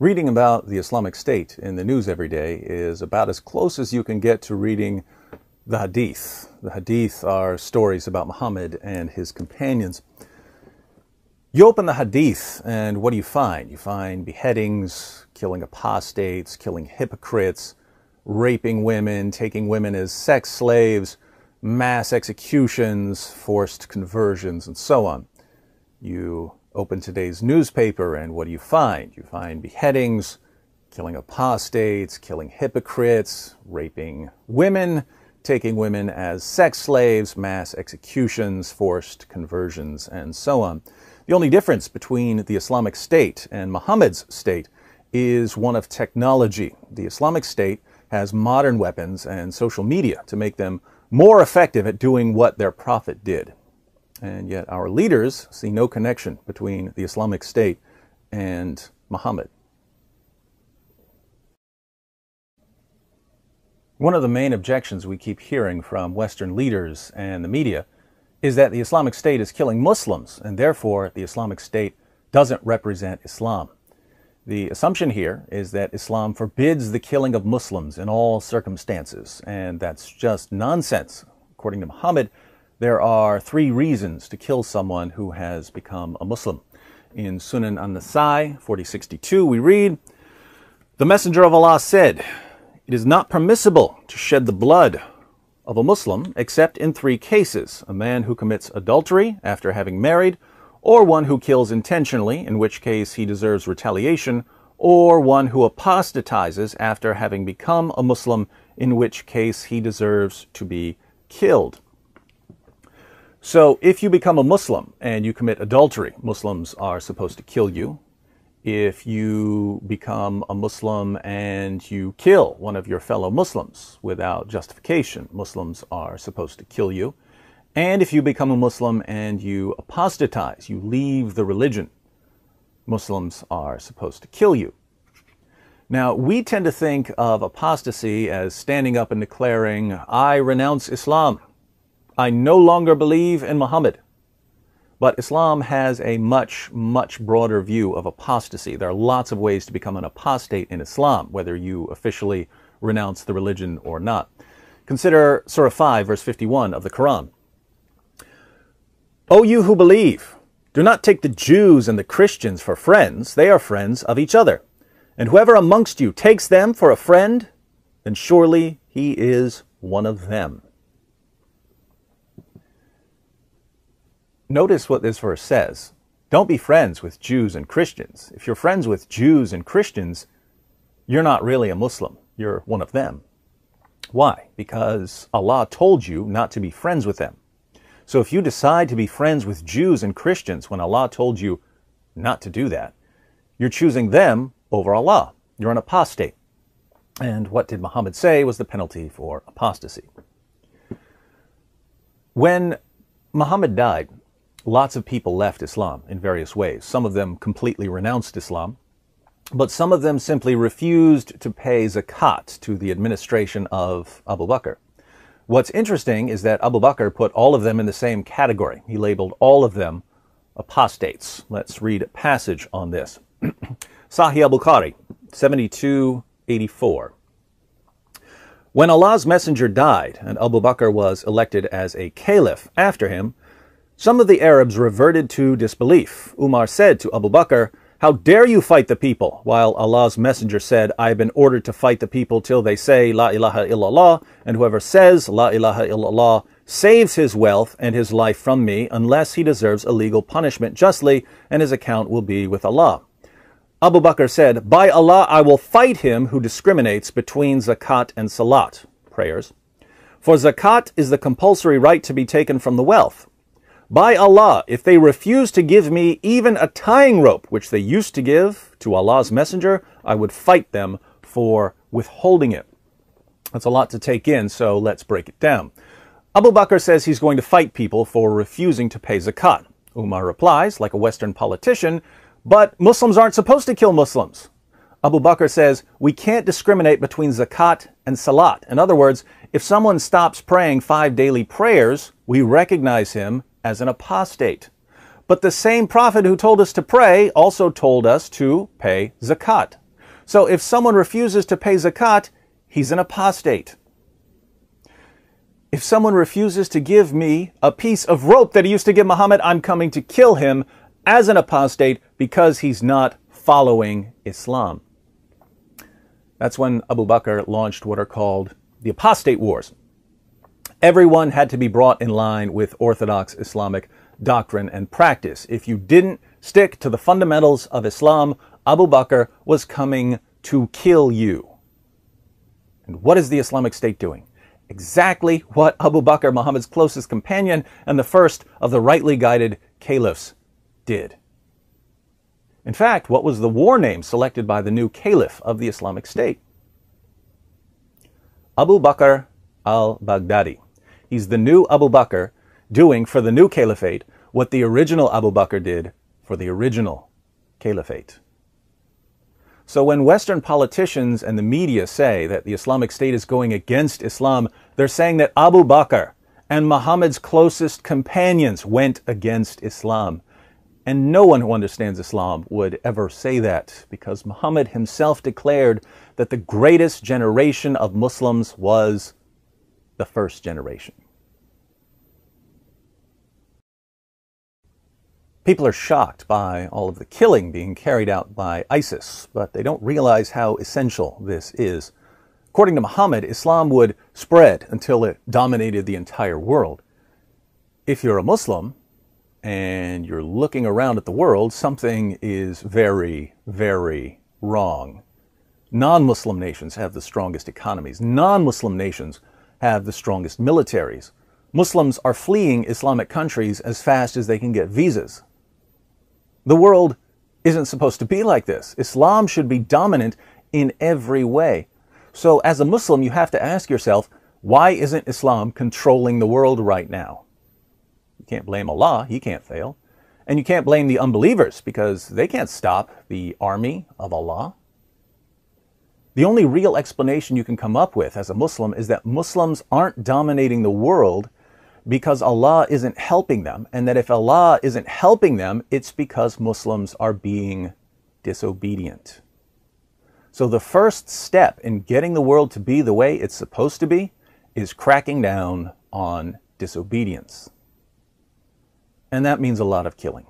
Reading about the Islamic State in the news every day is about as close as you can get to reading the Hadith. The Hadith are stories about Muhammad and his companions. You open the Hadith and what do you find? You find beheadings, killing apostates, killing hypocrites, raping women, taking women as sex slaves, mass executions, forced conversions, and so on. You open today's newspaper and what do you find? You find beheadings, killing apostates, killing hypocrites, raping women, taking women as sex slaves, mass executions, forced conversions, and so on. The only difference between the Islamic State and Muhammad's state is one of technology. The Islamic State has modern weapons and social media to make them more effective at doing what their prophet did. And yet our leaders see no connection between the Islamic State and Muhammad. One of the main objections we keep hearing from Western leaders and the media is that the Islamic State is killing Muslims, and therefore the Islamic State doesn't represent Islam. The assumption here is that Islam forbids the killing of Muslims in all circumstances, and that's just nonsense. According to Muhammad, there are 3 reasons to kill someone who has become a Muslim. In Sunan an-Nasai 4062 we read, "The Messenger of Allah said, 'It is not permissible to shed the blood of a Muslim except in 3 cases, a man who commits adultery after having married, or one who kills intentionally, in which case he deserves retaliation, or one who apostatizes after having become a Muslim, in which case he deserves to be killed.'" So if you become a Muslim and you commit adultery, Muslims are supposed to kill you. If you become a Muslim and you kill one of your fellow Muslims without justification, Muslims are supposed to kill you. And if you become a Muslim and you apostatize, you leave the religion, Muslims are supposed to kill you. Now, we tend to think of apostasy as standing up and declaring, "I renounce Islam. I no longer believe in Muhammad." But Islam has a much, much broader view of apostasy. There are lots of ways to become an apostate in Islam, whether you officially renounce the religion or not. Consider Surah 5, verse 51 of the Quran. "O you who believe, do not take the Jews and the Christians for friends. They are friends of each other. And whoever amongst you takes them for a friend, then surely he is one of them." Notice what this verse says. Don't be friends with Jews and Christians. If you're friends with Jews and Christians, you're not really a Muslim. You're one of them. Why? Because Allah told you not to be friends with them. So if you decide to be friends with Jews and Christians when Allah told you not to do that, you're choosing them over Allah. You're an apostate. And what did Muhammad say was the penalty for apostasy? When Muhammad died, lots of people left Islam in various ways. Some of them completely renounced Islam, but some of them simply refused to pay zakat to the administration of Abu Bakr. What's interesting is that Abu Bakr put all of them in the same category. He labeled all of them apostates. Let's read a passage on this. Sahih al-Bukhari, 7284. "When Allah's messenger died and Abu Bakr was elected as a caliph after him, some of the Arabs reverted to disbelief. Umar said to Abu Bakr, 'How dare you fight the people?' While Allah's messenger said, 'I have been ordered to fight the people till they say La ilaha illallah, and whoever says La ilaha illallah saves his wealth and his life from me, unless he deserves a legal punishment justly, and his account will be with Allah.' Abu Bakr said, 'By Allah, I will fight him who discriminates between zakat and salat,' prayers. 'For zakat is the compulsory right to be taken from the wealth. By Allah, if they refuse to give me even a tying rope, which they used to give to Allah's messenger, I would fight them for withholding it.'" That's a lot to take in, so let's break it down. Abu Bakr says he's going to fight people for refusing to pay zakat. Umar replies, like a Western politician, "But Muslims aren't supposed to kill Muslims." Abu Bakr says, "We can't discriminate between zakat and salat." In other words, if someone stops praying 5 daily prayers, we recognize him as an apostate. But the same prophet who told us to pray also told us to pay zakat. So if someone refuses to pay zakat, he's an apostate. If someone refuses to give me a piece of rope that he used to give Muhammad, I'm coming to kill him as an apostate because he's not following Islam. That's when Abu Bakr launched what are called the apostate wars. Everyone had to be brought in line with orthodox Islamic doctrine and practice. If you didn't stick to the fundamentals of Islam, Abu Bakr was coming to kill you. And what is the Islamic State doing? Exactly what Abu Bakr, Muhammad's closest companion and the first of the rightly guided caliphs, did. In fact, what was the war name selected by the new caliph of the Islamic State? Abu Bakr al-Baghdadi. He's the new Abu Bakr doing for the new caliphate what the original Abu Bakr did for the original caliphate. So when Western politicians and the media say that the Islamic State is going against Islam, they're saying that Abu Bakr and Muhammad's closest companions went against Islam. And no one who understands Islam would ever say that, because Muhammad himself declared that the greatest generation of Muslims was the first generation. People are shocked by all of the killing being carried out by ISIS, but they don't realize how essential this is. According to Muhammad, Islam would spread until it dominated the entire world. If you're a Muslim and you're looking around at the world, something is very, very wrong. Non-Muslim nations have the strongest economies. Non-Muslim nations have the strongest militaries. Muslims are fleeing Islamic countries as fast as they can get visas. The world isn't supposed to be like this. Islam should be dominant in every way. So as a Muslim, you have to ask yourself, why isn't Islam controlling the world right now? You can't blame Allah, he can't fail. And you can't blame the unbelievers, because they can't stop the army of Allah. The only real explanation you can come up with as a Muslim is that Muslims aren't dominating the world because Allah isn't helping them, and that if Allah isn't helping them, it's because Muslims are being disobedient. So the first step in getting the world to be the way it's supposed to be is cracking down on disobedience. And that means a lot of killing.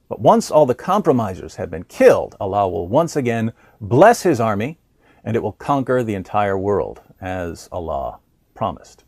But once all the compromisers have been killed, Allah will once again bless his army, and it will conquer the entire world, as Allah promised.